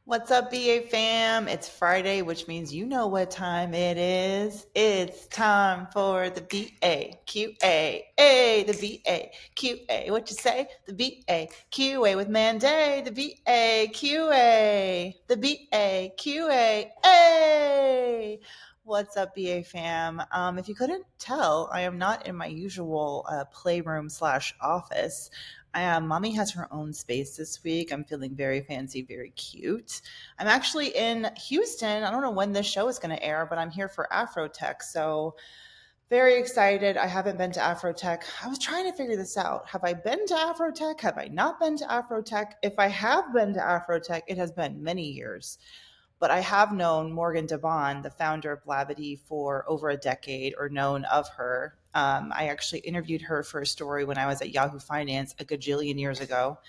What's up, BA fam? It's Friday, which means you know what time it is. It's time for the BA QA. The BA QA. What you say? The BA QA with Manday. The BA QA. The BA QA. What's up, BA fam? If you couldn't tell, I am not in my usual playroom slash office. Mommy has her own space this week. I'm feeling very fancy, very cute. I'm actually in Houston. I don't know when this show is going to air, but I'm here for Afrotech. So very excited. I haven't been to Afrotech. I was trying to figure this out. Have I been to Afrotech? Have I not been to Afrotech? If I have been to Afrotech, it has been many years. But I have known Morgan DeBon, the founder of Blavity, for over a decade, or known of her. I actually interviewed her for a story when I was at Yahoo Finance a gajillion years ago.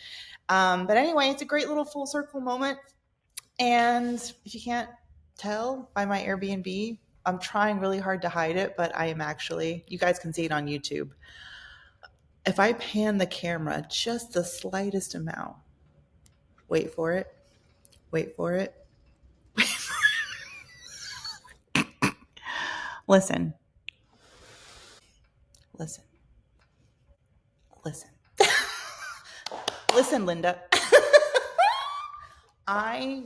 But anyway, it's a great little full circle moment. And if you can't tell by my Airbnb, I'm trying really hard to hide it, but I am actually, you guys can see it on YouTube. If I pan the camera just the slightest amount, wait for it, wait for it. Listen, listen, listen, listen, Linda. I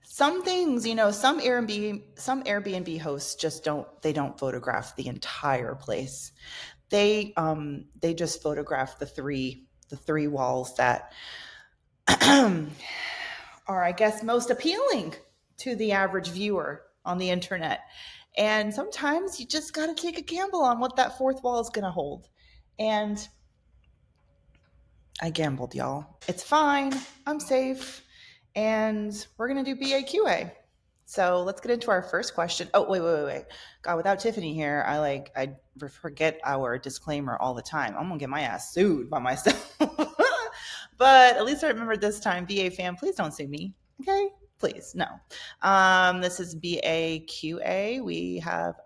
some things, some Airbnb hosts just don't photograph the entire place. They just photograph the three walls that are, I guess, most appealing to the average viewer on the internet. And sometimes you just got to take a gamble on what that fourth wall is going to hold. And I gambled, y'all. It's fine. I'm safe. And we're going to do BAQA. So let's get into our first question. Oh, wait. God, without Tiffany here, I forget our disclaimer all the time. I'm going to get my ass sued by myself. But at least I remember this time. BA fam, please don't sue me. Okay? Please, no. This is BAQA.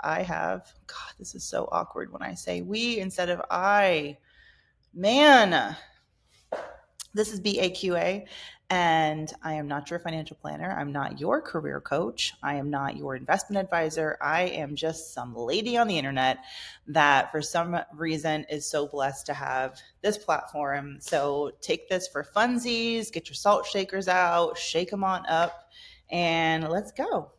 I have, God, this is so awkward when I say we instead of I. Man, this is BAQA, and I am not your financial planner. I'm not your career coach. I am not your investment advisor. I am just some lady on the internet that, for some reason, is so blessed to have this platform. So take this for funsies, get your salt shakers out, shake them on up, and let's go.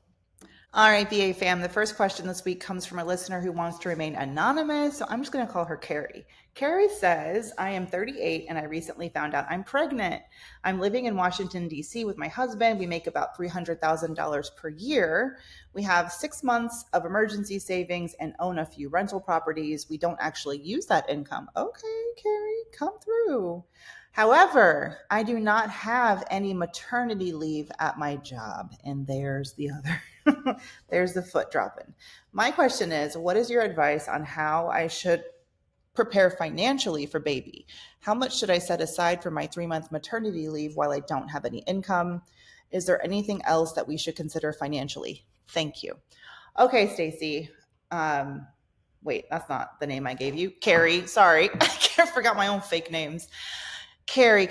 All right, BA fam, the first question this week comes from a listener who wants to remain anonymous, so I'm just going to call her Carrie. Carrie says, I am 38 and I recently found out I'm pregnant. I'm living in Washington, D.C. with my husband. We make about $300,000 per year. We have 6 months of emergency savings and own a few rental properties. We don't actually use that income. Okay, Carrie, come through. However, I do not have any maternity leave at my job. And there's the other. There's the foot dropping. My question is, what is your advice on how I should prepare financially for baby? How much should I set aside for my 3-month maternity leave while I don't have any income? Is there anything else that we should consider financially? Thank you. Okay, Stacy. Wait, that's not the name I gave you. Carrie, sorry. I forgot my own fake names. Carrie.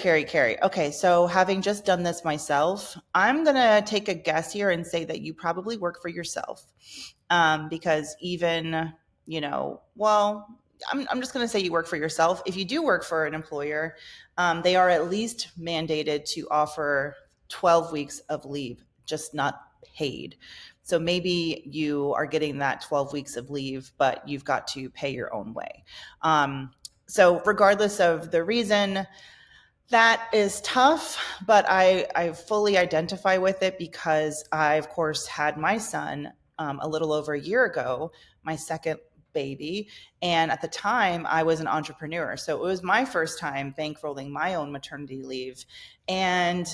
Okay, so having just done this myself, I'm going to take a guess here and say that you probably work for yourself. Because even, well, I'm just going to say you work for yourself. If you do work for an employer, they are at least mandated to offer 12 weeks of leave, just not paid. So maybe you are getting that 12 weeks of leave, but you've got to pay your own way. So regardless of the reason, that is tough, but I fully identify with it because I, of course, had my son a little over a year ago, my second baby. And at the time, I was an entrepreneur. So it was my first time bankrolling my own maternity leave. And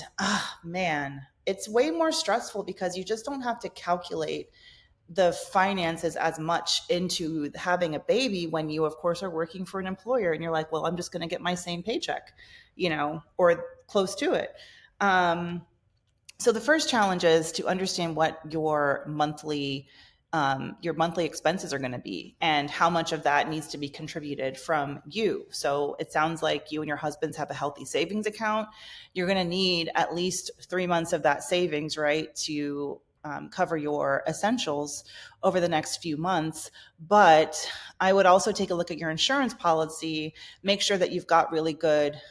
man, it's way more stressful because you just don't have to calculate the finances as much into having a baby when you, of course, are working for an employer and you're like, well, I'm just going to get my same paycheck, or close to it. So the first challenge is to understand what your monthly your monthly expenses are going to be, and how much of that needs to be contributed from you. So it sounds like you and your husbands have a healthy savings account. You're going to need at least 3 months of that savings, right, to cover your essentials over the next few months. But I would also take a look at your insurance policy, make sure that you've got really good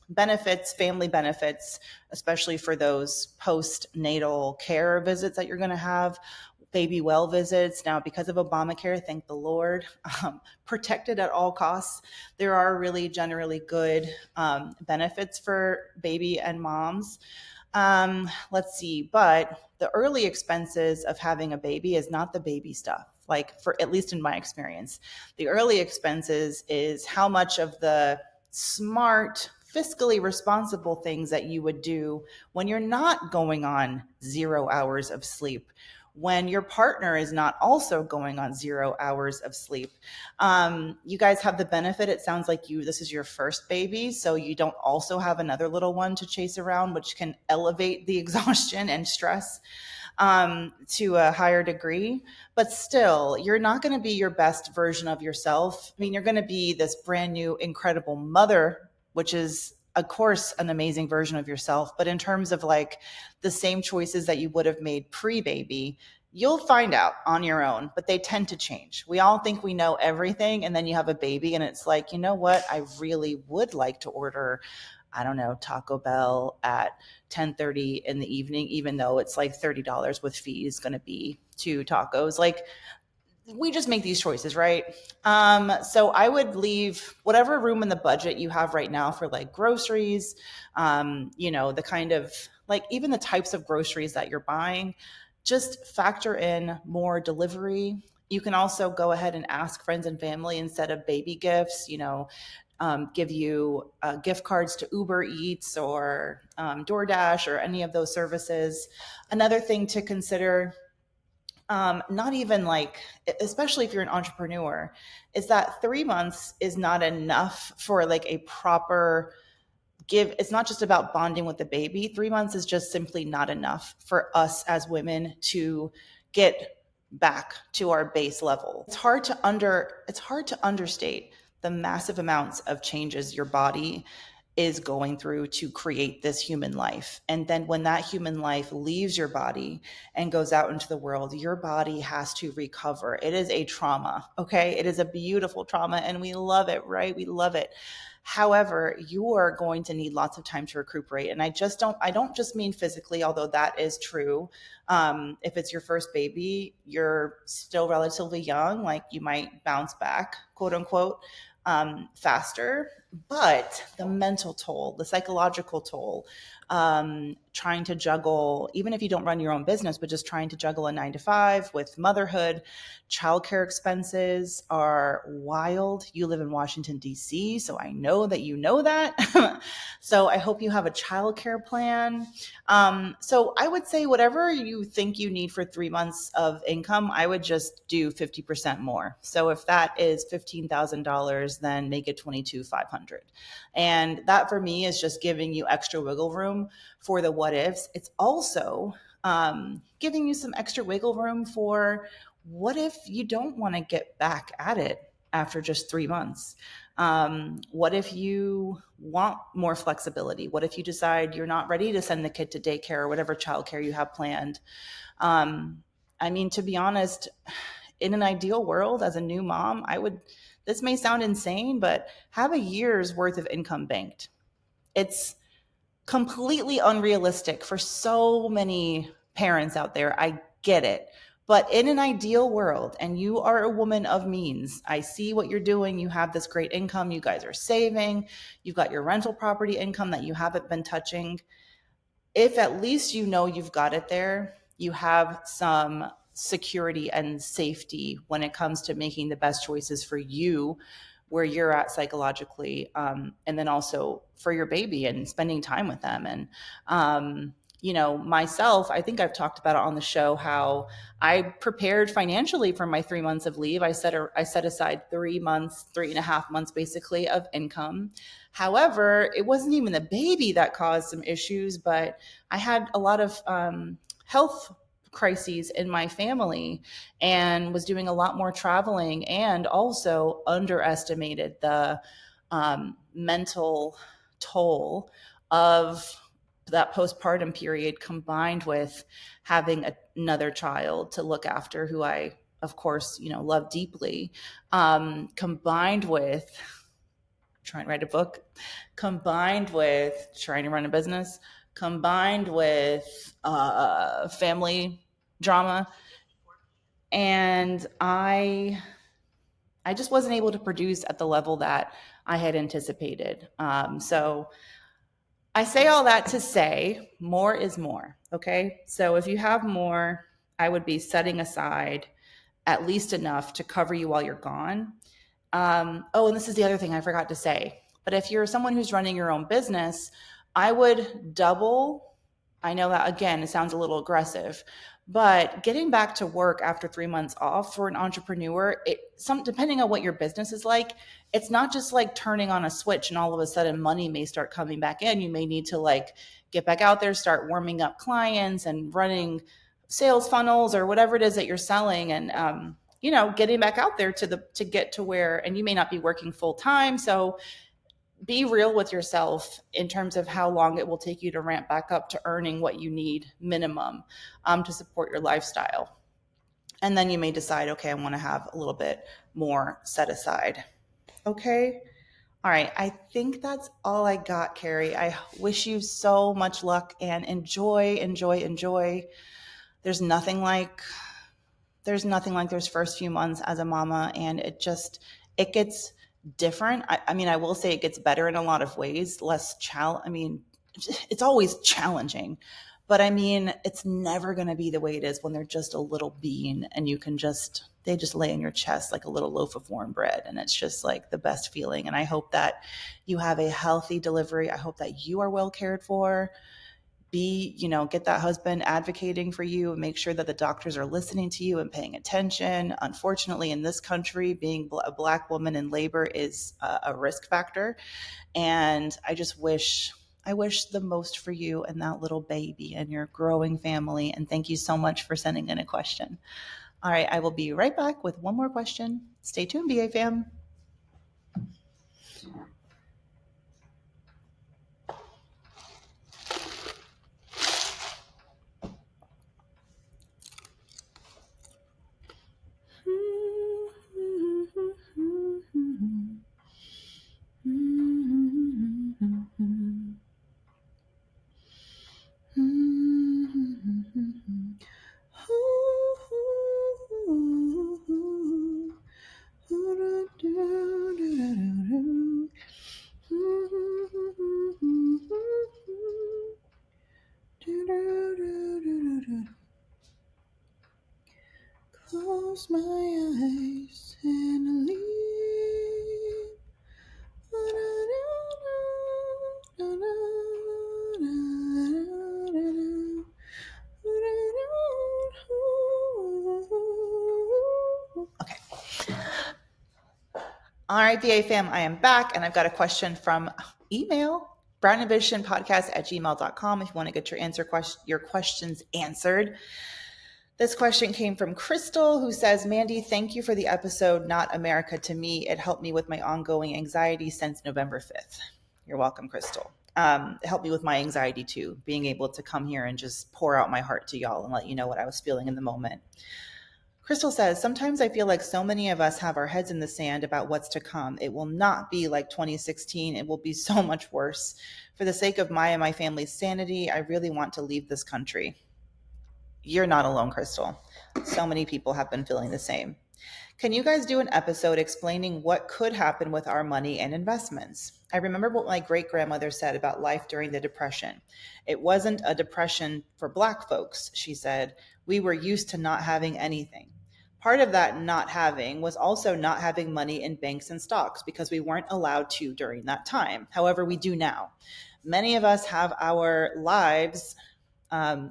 benefits, family benefits, especially for those postnatal care visits that you're going to have, baby well visits. Now, because of Obamacare, thank the Lord, protected at all costs. There are really generally good benefits for baby and moms. Let's see, but the early expenses of having a baby is not the baby stuff. Like, for at least in my experience, the early expenses is how much of the smart, fiscally responsible things that you would do when you're not going on 0 hours of sleep, when your partner is not also going on 0 hours of sleep. You guys have the benefit, it sounds like this is your first baby, so you don't also have another little one to chase around, which can elevate the exhaustion and stress to a higher degree. But still, you're not going to be your best version of yourself. I mean, you're going to be this brand new, incredible mother, which is, of course, an amazing version of yourself. But in terms of like the same choices that you would have made pre-baby, you'll find out on your own, but they tend to change. We all think we know everything, and then you have a baby and it's like, you know what? I really would like to order, I don't know, Taco Bell at 10:30 in the evening, even though it's like $30 with fees going to be 2 tacos. Like, we just make these choices, right? So I would leave whatever room in the budget you have right now for like groceries, the kind of like even the types of groceries that you're buying, just factor in more delivery. You can also go ahead and ask friends and family instead of baby gifts, give you gift cards to Uber Eats or DoorDash or any of those services. Another thing to consider, not even like, especially if you're an entrepreneur, is that 3 months is not enough for like a proper give. It's not just about bonding with the baby. 3 months is just simply not enough for us as women to get back to our base level. It's hard to understate the massive amounts of changes your body is going through to create this human life. And then when that human life leaves your body and goes out into the world, your body has to recover. It is a trauma, okay? It is a beautiful trauma and we love it, right? We love it. However, you are going to need lots of time to recuperate. And I don't just mean physically, although that is true. If it's your first baby, you're still relatively young, like you might bounce back, quote unquote, faster. But the mental toll, the psychological toll, trying to juggle, even if you don't run your own business, but just trying to juggle a 9 to 5 with motherhood, childcare expenses are wild. You live in Washington, D.C., so I know that you know that. So I hope you have a childcare plan. So I would say whatever you think you need for 3 months of income, I would just do 50% more. So if that is $15,000, then make it $22,500. And that for me is just giving you extra wiggle room for the what ifs. It's also giving you some extra wiggle room for what if you don't want to get back at it after just 3 months? What if you want more flexibility? What if you decide you're not ready to send the kid to daycare or whatever childcare you have planned? I mean, to be honest, in an ideal world, as a new mom, this may sound insane, but have a year's worth of income banked. It's completely unrealistic for so many parents out there. I get it. But in an ideal world, and you are a woman of means, I see what you're doing. You have this great income. You guys are saving. You've got your rental property income that you haven't been touching. If at least you know you've got it there, you have some security and safety when it comes to making the best choices for you, where you're at psychologically, and then also for your baby and spending time with them. And myself, I think I've talked about it on the show, how I prepared financially for my 3 months of leave. I set aside 3 months, 3.5 months basically of income. However, it wasn't even the baby that caused some issues, but I had a lot of health crises in my family and was doing a lot more traveling, and also underestimated the mental toll of that postpartum period, combined with having another child to look after who I, of course, love deeply, combined with trying to write a book, combined with trying to run a business, combined with family drama. And I just wasn't able to produce at the level that I had anticipated. So I say all that to say more is more. Okay. So if you have more, I would be setting aside at least enough to cover you while you're gone. Oh, and this is the other thing I forgot to say. But if you're someone who's running your own business, I would double. I know that, again, it sounds a little aggressive, but getting back to work after 3 months off for an entrepreneur, depending on what your business is like, it's not just like turning on a switch and all of a sudden money may start coming back in. You may need to like get back out there, start warming up clients and running sales funnels or whatever it is that you're selling, and getting back out there to get to where, and you may not be working full time. So be real with yourself in terms of how long it will take you to ramp back up to earning what you need minimum to support your lifestyle. And then you may decide, okay, I want to have a little bit more set aside. Okay. All right. I think that's all I got, Carrie. I wish you so much luck and enjoy. There's nothing like those first few months as a mama, and it gets different. I will say it gets better in a lot of ways, it's always challenging, but it's never going to be the way it is when they're just a little bean and they just lay in your chest like a little loaf of warm bread. And it's just like the best feeling. And I hope that you have a healthy delivery. I hope that you are well cared for. Get that husband advocating for you and make sure that the doctors are listening to you and paying attention. Unfortunately, in this country, being a Black woman in labor is a risk factor. And I wish the most for you and that little baby and your growing family. And thank you so much for sending in a question. All right, I will be right back with one more question. Stay tuned, BA fam. Close my eyes and leave. Okay. All right, VA fam, I am back, and I've got a question from email, brownambitionpodcast@gmail.com, if you want to get your questions answered. This question came from Crystal, who says, Mandy, thank you for the episode, Not America to Me. It helped me with my ongoing anxiety since November 5th. You're welcome, Crystal. It helped me with my anxiety too, being able to come here and just pour out my heart to y'all and let you know what I was feeling in the moment. Crystal says, sometimes I feel like so many of us have our heads in the sand about what's to come. It will not be like 2016. It will be so much worse. For the sake of my and my family's sanity, I really want to leave this country. You're not alone, Crystal. So many people have been feeling the same. Can you guys do an episode explaining what could happen with our money and investments? I remember what my great-grandmother said about life during the Depression. It wasn't a depression for Black folks, she said. We were used to not having anything. Part of that not having was also not having money in banks and stocks because we weren't allowed to during that time. However, we do now. Many of us have our lives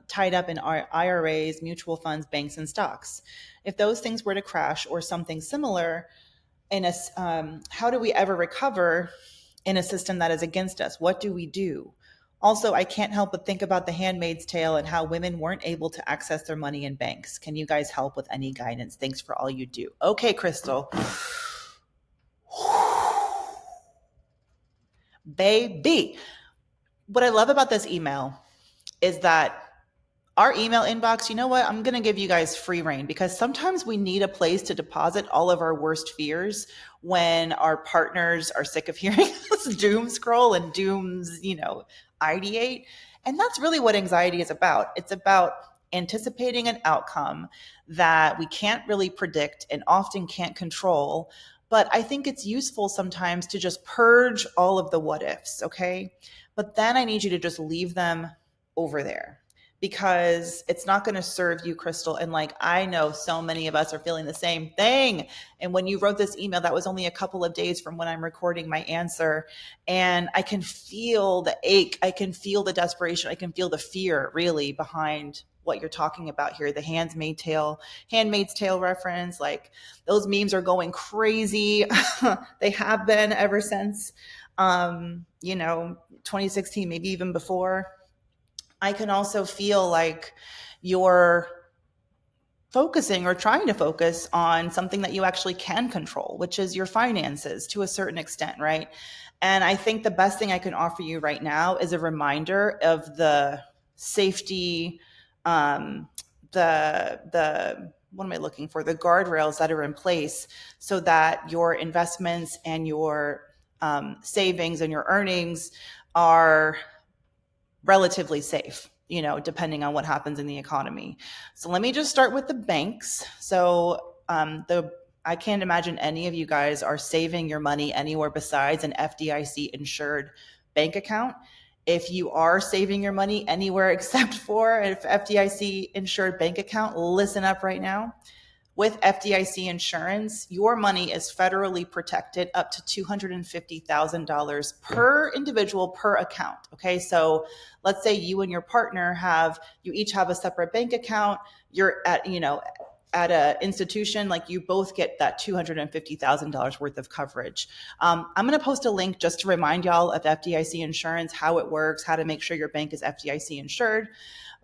tied up in our IRAs, mutual funds, banks, and stocks. If those things were to crash or something similar, how do we ever recover in a system that is against us? What do we do? Also, I can't help but think about The Handmaid's Tale and how women weren't able to access their money in banks. Can you guys help with any guidance? Thanks for all you do. Okay, Crystal. Baby. What I love about this email is that our email inbox, you know what? I'm going to give you guys free reign because sometimes we need a place to deposit all of our worst fears when our partners are sick of hearing us doom scroll and ideate. And that's really what anxiety is about. It's about anticipating an outcome that we can't really predict and often can't control. But I think it's useful sometimes to just purge all of the what ifs, okay? But then I need you to just leave them over there because it's not going to serve you, Crystal. And like, I know so many of us are feeling the same thing. And when you wrote this email, that was only a couple of days from when I'm recording my answer. And I can feel the ache. I can feel the desperation. I can feel the fear really behind what you're talking about here. The Handmaid's Tale reference, like those memes are going crazy. They have been ever since, 2016, maybe even before. I can also feel like you're focusing or trying to focus on something that you actually can control, which is your finances to a certain extent, right? And I think the best thing I can offer you right now is a reminder of the safety, the what am I looking for? The guardrails that are in place so that your investments and your savings and your earnings are relatively safe, depending on what happens in the economy. So let me just start with the banks. So I can't imagine any of you guys are saving your money anywhere besides an FDIC insured bank account. If you are saving your money anywhere except for an FDIC insured bank account, listen up right now. With FDIC insurance, your money is federally protected up to $250,000 per individual per account. Okay, so let's say you and your partner you each have a separate bank account. You're at an institution, like you both get that $250,000 worth of coverage. I'm going to post a link just to remind y'all of FDIC insurance, how it works, how to make sure your bank is FDIC insured.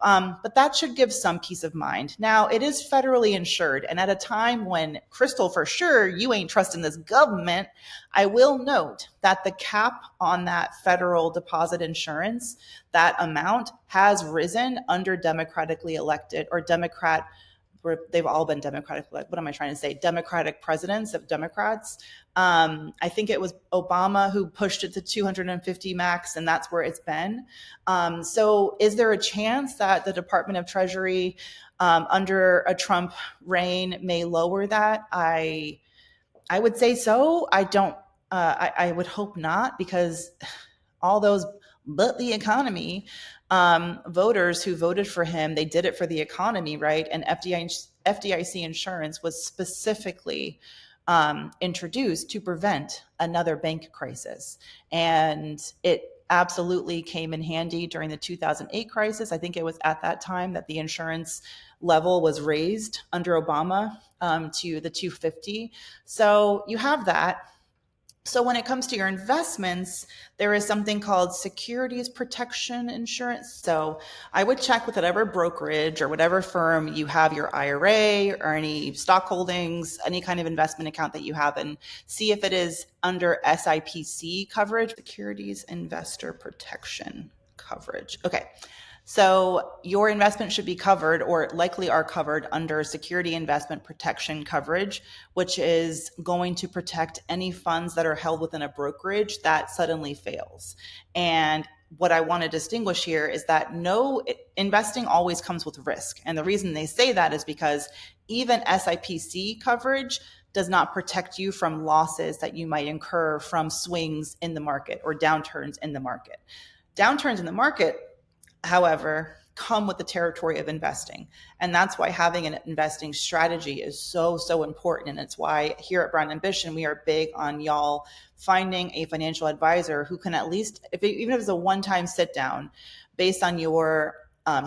But that should give some peace of mind. Now, it is federally insured. And at a time when, Crystal, for sure, you ain't trusting this government, I will note that the cap on that federal deposit insurance, that amount has risen under democratically elected or they've all been Democratic, what am I trying to say? Democratic presidents of Democrats. I think it was Obama who pushed it to 250 max, and that's where it's been. So is there a chance that the Department of Treasury under a Trump reign may lower that? I would say so. I would hope not, because all those but the economy voters who voted for him, they did it for the economy, right? And FDIC insurance was specifically introduced to prevent another bank crisis. And it absolutely came in handy during the 2008 crisis. I think it was at that time that the insurance level was raised under Obama to the 250. So you have that. So when it comes to your investments, there is something called securities protection insurance. So I would check with whatever brokerage or whatever firm you have your IRA or any stock holdings, any kind of investment account that you have, and see if it is under SIPC coverage, securities investor protection coverage. Okay. So your investment should be covered, or likely are covered, under security investment protection coverage, which is going to protect any funds that are held within a brokerage that suddenly fails. And what I want to distinguish here is that investing always comes with risk. And the reason they say that is because even SIPC coverage does not protect you from losses that you might incur from swings in the market or downturns in the market. Downturns in the market, however, come with the territory of investing. And that's why having an investing strategy is so, so important. And it's why here at Brown Ambition, we are big on y'all finding a financial advisor who can at least, even if it's a one-time sit down, based on your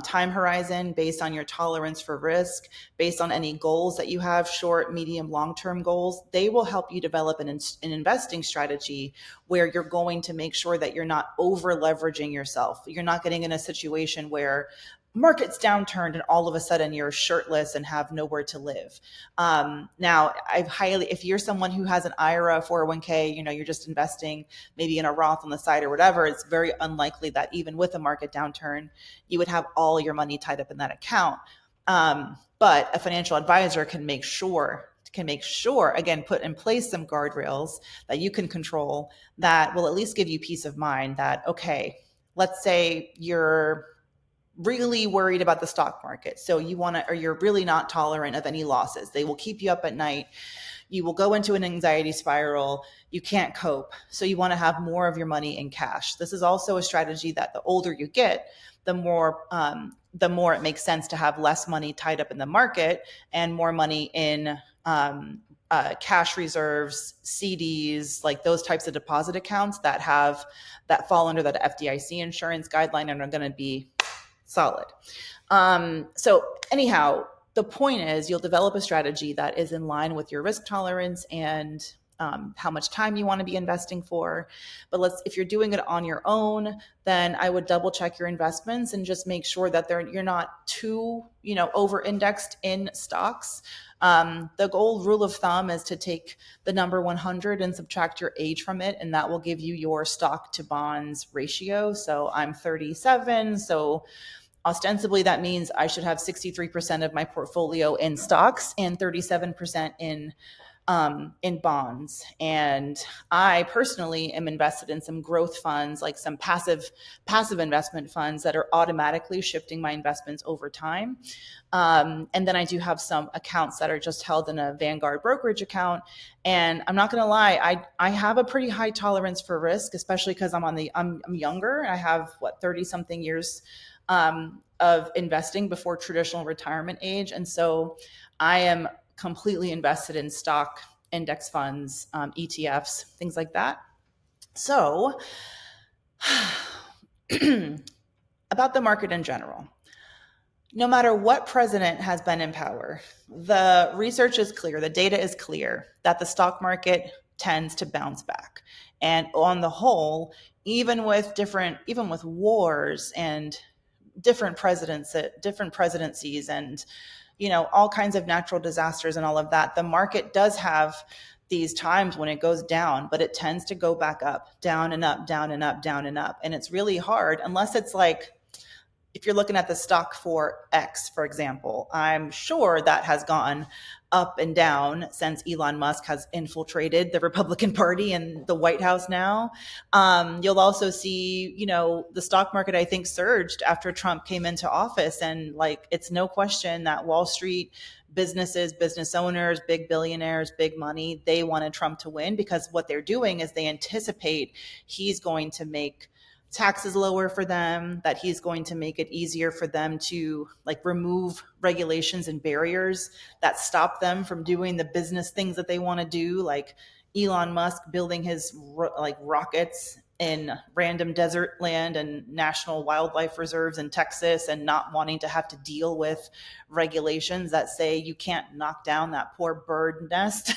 time horizon, based on your tolerance for risk, based on any goals that you have, short, medium, long-term goals. They will help you develop an investing strategy where you're going to make sure that you're not over leveraging yourself. You're not getting in a situation where market's downturned and all of a sudden you're shirtless and have nowhere to live. Now, if you're someone who has an IRA, 401k, you're just investing maybe in a Roth on the side or whatever, it's very unlikely that even with a market downturn, you would have all your money tied up in that account. But a financial advisor can make sure, again, put in place some guardrails that you can control that will at least give you peace of mind that, okay, let's say you're really worried about the stock market. So you're really not tolerant of any losses. They will keep you up at night. You will go into an anxiety spiral. You can't cope. So you want to have more of your money in cash. This is also a strategy that the older you get, the more it makes sense to have less money tied up in the market and more money in cash reserves, CDs, like those types of deposit accounts that fall under that FDIC insurance guideline and are going to be solid. So anyhow, the point is you'll develop a strategy that is in line with your risk tolerance and how much time you want to be investing for. But if you're doing it on your own, then I would double check your investments and just make sure that you're not too, over indexed in stocks. The old rule of thumb is to take the number 100 and subtract your age from it, and that will give you your stock to bonds ratio. So I'm 37, so ostensibly that means I should have 63% of my portfolio in stocks and 37% in bonds. And I personally am invested in some growth funds, like some passive investment funds that are automatically shifting my investments over time. And then I do have some accounts that are just held in a Vanguard brokerage account. And I'm not going to lie, I have a pretty high tolerance for risk, especially because I'm younger. I have 30 something years of investing before traditional retirement age. And so I am completely invested in stock index funds, ETFs, things like that. So about the market in general, no matter what president has been in power, the research is clear, the data is clear that the stock market tends to bounce back. And on the whole, even with wars and different presidencies and all kinds of natural disasters and all of that, the market does have these times when it goes down, but it tends to go back up, down and up, down and up, down and up. And it's really hard unless it's like, if you're looking at the stock for X, for example, I'm sure that has gone up and down since Elon Musk has infiltrated the Republican Party and the White House now. You'll also see, the stock market, I think, surged after Trump came into office. And it's no question that Wall Street businesses, business owners, big billionaires, big money, they wanted Trump to win because what they're doing is they anticipate he's going to make taxes lower for them, that he's going to make it easier for them to remove regulations and barriers that stop them from doing the business things that they want to do, like Elon Musk building his rockets in random desert land and national wildlife reserves in Texas and not wanting to have to deal with regulations that say you can't knock down that poor bird nest.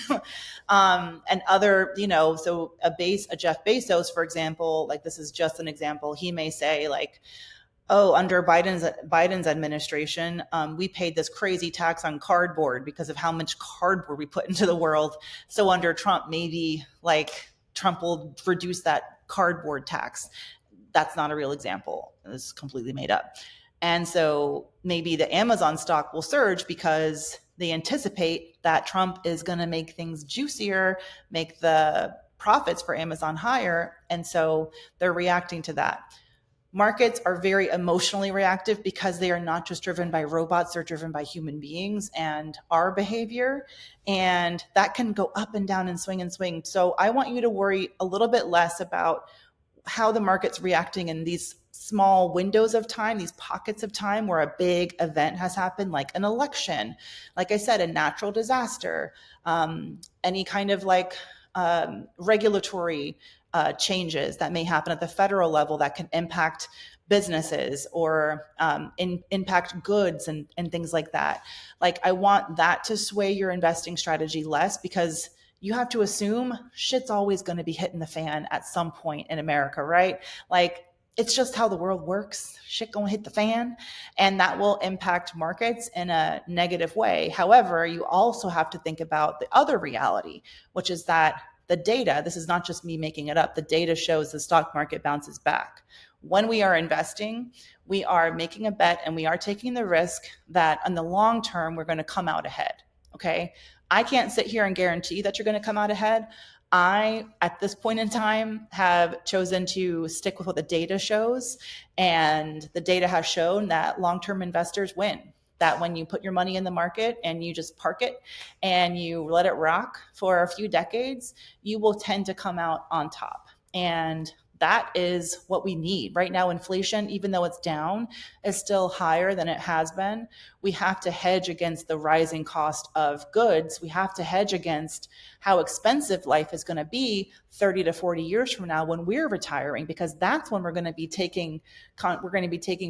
And other, so a Jeff Bezos, for example, this is just an example, he may say under Biden's administration, we paid this crazy tax on cardboard because of how much cardboard we put into the world. So under Trump, maybe Trump will reduce that cardboard tax. That's not a real example. It's completely made up. And so maybe the Amazon stock will surge because they anticipate that Trump is going to make things juicier, make the profits for Amazon higher. And so they're reacting to that. Markets are very emotionally reactive because they are not just driven by robots, they're driven by human beings and our behavior. And that can go up and down and swing and swing. So I want you to worry a little bit less about how the market's reacting in these small windows of time, these pockets of time where a big event has happened, like an election, like I said, a natural disaster, any kind of regulatory changes that may happen at the federal level that can impact businesses or impact goods and things like that. Like, I want that to sway your investing strategy less, because you have to assume shit's always going to be hitting the fan at some point in America, right? Like, it's just how the world works. Shit gonna hit the fan, and that will impact markets in a negative way. However, you also have to think about the other reality, which is that the data, this is not just me making it up, the data shows the stock market bounces back. When we are investing, we are making a bet and we are taking the risk that in the long term, we're going to come out ahead. Okay. I can't sit here and guarantee that you're going to come out ahead. I, at this point in time, have chosen to stick with what the data shows. And the data has shown that long-term investors win. That when you put your money in the market and you just park it and you let it rock for a few decades, you will tend to come out on top. And that is what we need. Right now, inflation, even though it's down, is still higher than it has been. We have to hedge against the rising cost of goods. We have to hedge against how expensive life is going to be 30 to 40 years from now when we're retiring, because that's when we're going to be taking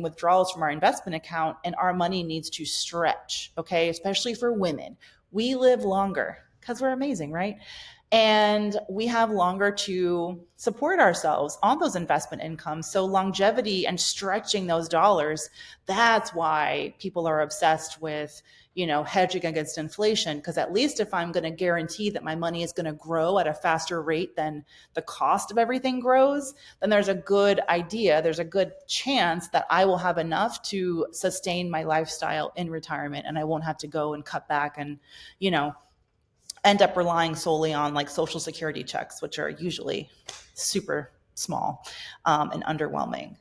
withdrawals from our investment account, and our money needs to stretch, okay? Especially for women. We live longer because we're amazing, right? And we have longer to support ourselves on those investment incomes. So longevity and stretching those dollars, that's why people are obsessed with, hedging against inflation. Because at least if I'm going to guarantee that my money is going to grow at a faster rate than the cost of everything grows, then there's a good chance that I will have enough to sustain my lifestyle in retirement, and I won't have to go and cut back and, end up relying solely on like Social Security checks, which are usually super small and underwhelming.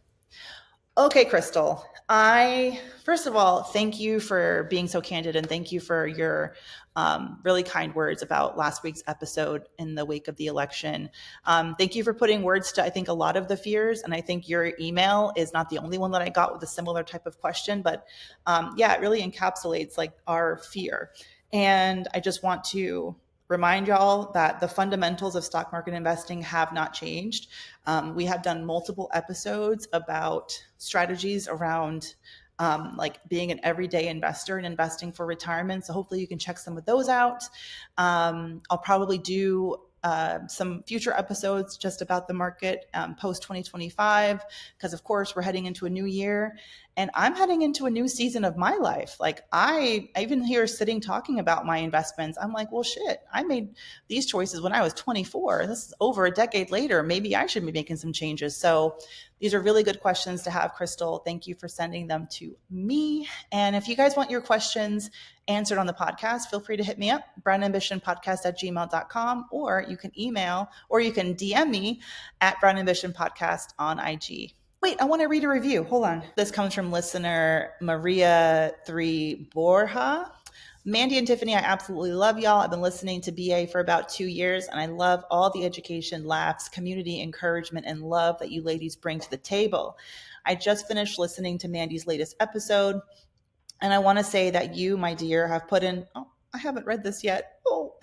Okay, Crystal, first of all, thank you for being so candid, and thank you for your really kind words about last week's episode in the wake of the election. Thank you for putting words to, I think, a lot of the fears. And I think your email is not the only one that I got with a similar type of question, but it really encapsulates like our fear. And I just want to remind y'all that the fundamentals of stock market investing have not changed. We have done multiple episodes about strategies around like being an everyday investor and investing for retirement. So hopefully you can check some of those out. I'll probably do some future episodes just about the market post 2025, because of course we're heading into a new year, and I'm heading into a new season of my life. Like I even here sitting talking about my investments, I'm like, well, shit, I made these choices when I was 24. This is over a decade later. Maybe I should be making some changes. So these are really good questions to have, Crystal. Thank you for sending them to me. And if you guys want your questions answered on the podcast, feel free to hit me up, brownambitionpodcast@gmail.com, or you can email or you can DM me at brownambitionpodcast on IG. Wait, I want to read a review. Hold on. This comes from listener Maria 3 Borja. Mandy and Tiffany, I absolutely love y'all. I've been listening to BA for about 2 years, and I love all the education, laughs, community encouragement, and love that you ladies bring to the table. I just finished listening to Mandy's latest episode, and I want to say that you, my dear, have put in... Oh, I haven't read this yet. Oh.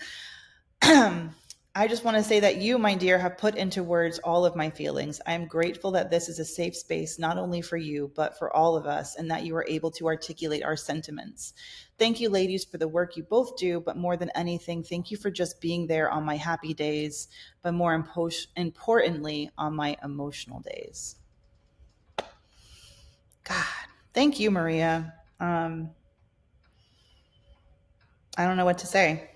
I just want to say that you, my dear, have put into words all of my feelings. I am grateful that this is a safe space, not only for you, but for all of us, and that you are able to articulate our sentiments. Thank you, ladies, for the work you both do, but more than anything, thank you for just being there on my happy days, but more importantly, on my emotional days. God, thank you, Maria. I don't know what to say.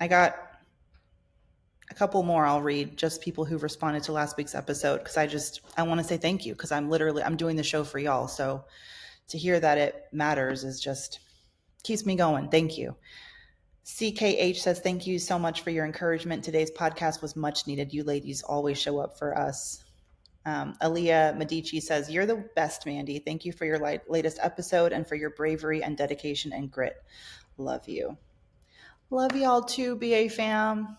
I got a couple more I'll read, just people who responded to last week's episode, because I want to say thank you, because I'm doing the show for y'all. So to hear that it matters is just keeps me going. Thank you. CKH says, thank you so much for your encouragement. Today's podcast was much needed. You ladies always show up for us. Aaliyah Medici says, you're the best, Mandy. Thank you for your latest episode and for your bravery and dedication and grit. Love you. Love y'all too, BA fam.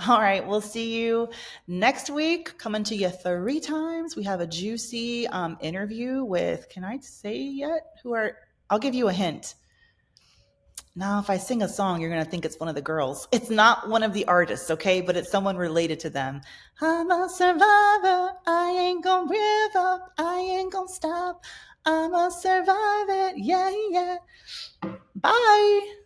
All right, we'll see you next week. Coming to you 3 times. We have a juicy interview with, can I say yet? I'll give you a hint. Now, if I sing a song, you're going to think it's one of the girls. It's not one of the artists, okay? But it's someone related to them. I'm a survivor. I ain't gonna give up. I'ma survive it. Yeah, yeah. Bye.